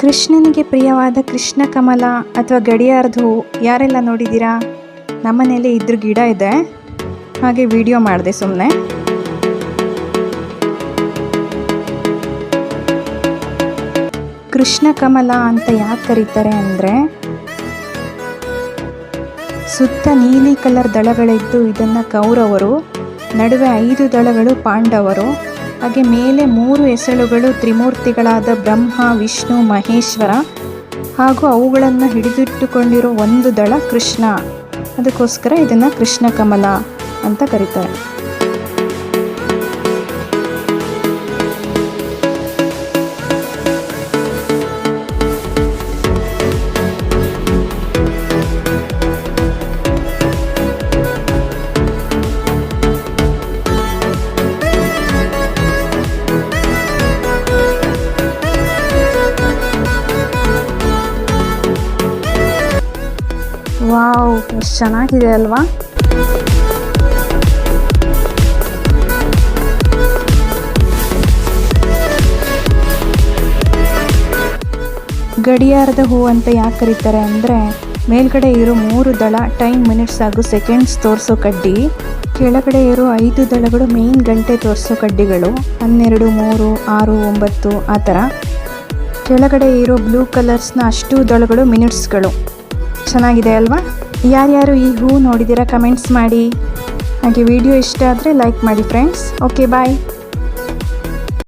ಕೃಷ್ಣನಿಗೆ ಪ್ರಿಯವಾದ ಕೃಷ್ಣ ಕಮಲ ಅಥವಾ ಗಡಿಯಾರದ ಹೂ ಯಾರೆಲ್ಲ ನೋಡಿದ್ದೀರಾ? ನಮ್ಮನೇಲಿ ಇದ್ರ ಗಿಡ ಇದೆ, ಹಾಗೆ ವಿಡಿಯೋ ಮಾಡಿದೆ ಸುಮ್ಮನೆ. ಕೃಷ್ಣ ಕಮಲ ಅಂತ ಯಾಕೆ ಕರೀತಾರೆ ಅಂದರೆ, ಸುತ್ತ ನೀಲಿ ಕಲರ್ ದಳಗಳಿದ್ದು ಇದನ್ನು ಕೌರವರು, ನಡುವೆ 5 ದಳಗಳು ಪಾಂಡವರು, ಹಾಗೆ ಮೇಲೆ 3 ಎಸಳುಗಳು ತ್ರಿಮೂರ್ತಿಗಳಾದ ಬ್ರಹ್ಮ, ವಿಷ್ಣು, ಮಹೇಶ್ವರ, ಹಾಗೂ ಅವುಗಳನ್ನು ಹಿಡಿದಿಟ್ಟುಕೊಂಡಿರೋ 1 ದಳ ಕೃಷ್ಣ. ಅದಕ್ಕೋಸ್ಕರ ಇದನ್ನು ಕೃಷ್ಣ ಕಮಲ ಅಂತ ಕರೀತಾರೆ. ವಾವ್, ಎಷ್ಟು ಚೆನ್ನಾಗಿದೆ ಅಲ್ವಾ? ಗಡಿಯಾರದ ಹೂ ಅಂತ ಯಾಕೆ ಕರೀತಾರೆ ಅಂದರೆ, ಮೇಲ್ಗಡೆ ಇರೋ 3 ದಳ ಟೈಮ್, ಮಿನಿಟ್ಸ್ ಹಾಗೂ ಸೆಕೆಂಡ್ಸ್ ತೋರಿಸೋ ಕಡ್ಡಿ, ಕೆಳಗಡೆ ಇರೋ 5 ದಳಗಳು ಮೇನ್ ಗಂಟೆ ತೋರಿಸೋ ಕಡ್ಡಿಗಳು, 12, 3, 6, 9 ಆ ಥರ. ಕೆಳಗಡೆ ಇರೋ ಬ್ಲೂ ಕಲರ್ಸ್ನ ಅಷ್ಟು ದಳಗಳು ಮಿನಿಟ್ಸ್ಗಳು. ಚೆನ್ನಾಗಿದೆ ಅಲ್ವಾ? ಯಾರ್ಯಾರು ಈ ಹೂ ನೋಡಿದ್ದೀರಾ ಕಮೆಂಟ್ಸ್ ಮಾಡಿ. ಹಾಗೆ ವಿಡಿಯೋ ಇಷ್ಟ ಆದರೆ ಲೈಕ್ ಮಾಡಿ ಫ್ರೆಂಡ್ಸ್. ಓಕೆ, ಬಾಯ್.